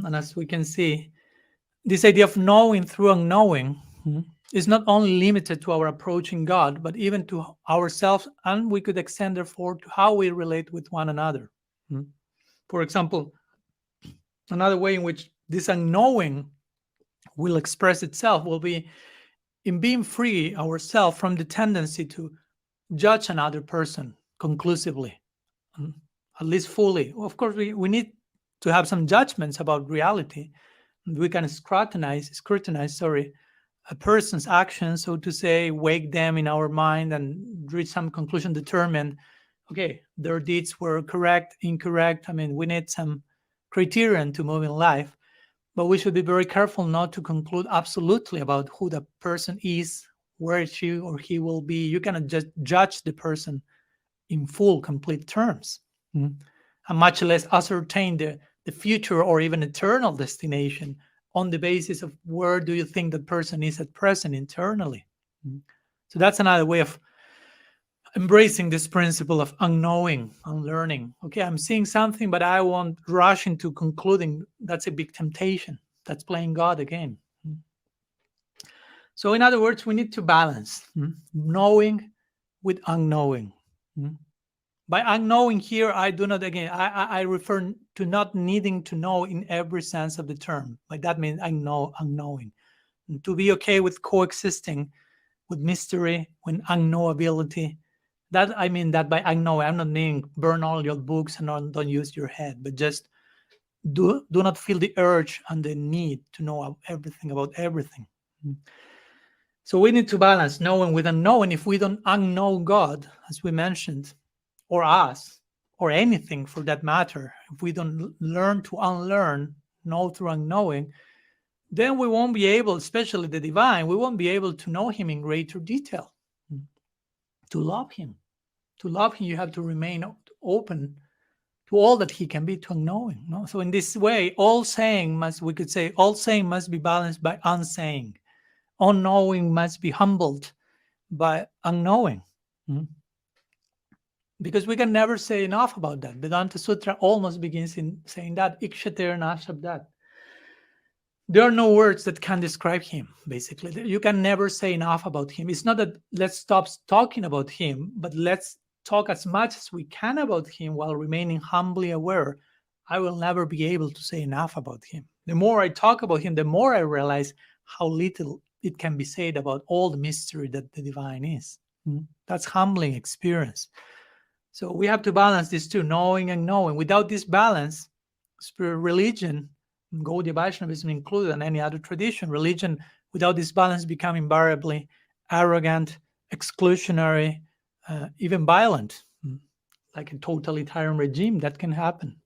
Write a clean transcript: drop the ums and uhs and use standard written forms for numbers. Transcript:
And as we can see, this idea of knowing through unknowing is not only limited to our approaching God, but even to ourselves, and we could extend, therefore, to how we relate with one another. For example, another way in which this unknowing will express itself will be in being free ourselves from the tendency to judge another person conclusively, at least fully. Of course, we need to have some judgments about reality. We can scrutinize a person's actions, so to say, wake them in our mind and reach some conclusion, determine, okay, their deeds were correct, incorrect. I mean, we need some criterion to move in life, but we should be very careful not to conclude absolutely about who the person is, where she or he will be. You cannot just judge the person in full, complete terms, and much less ascertain the future or even eternal destination on the basis of where do you think that person is at present internally. So that's another way of embracing this principle of unknowing, unlearning. Okay, I'm seeing something, but I won't rush into concluding. That's a big temptation. That's playing God again. So in other words, we need to balance knowing with unknowing. By unknowing here, I do not, again, I refer to not needing to know in every sense of the term. Like that means unknowing. And to be okay with coexisting with mystery, with unknowability. That I mean that by unknowing, I'm not meaning burn all your books and don't use your head, but just do not feel the urge and the need to know everything about everything. So we need to balance knowing with unknowing. If we don't unknow God, as we mentioned, or us, or anything for that matter, if we don't learn to unlearn, know through unknowing, then we won't be able, especially the divine, we won't be able to know him in greater detail. To love him, you have to remain open to all that he can be, to unknowing. No? So in this way, all saying must be balanced by unsaying. Unknowing must be humbled by unknowing. Because we can never say enough about that. Vedanta Sutra almost begins in saying that, Ikshaterna Shabdat. There are no words that can describe him, basically. You can never say enough about him. It's not that let's stop talking about him, but let's talk as much as we can about him while remaining humbly aware. I will never be able to say enough about him. The more I talk about him, the more I realize how little it can be said about all the mystery that the divine is. That's humbling experience. So we have to balance these two, knowing and knowing. Without this balance, spirit religion, Gaudiya Vaishnavism included, and any other tradition, religion without this balance become invariably arrogant, exclusionary, even violent, like a totalitarian regime. That can happen.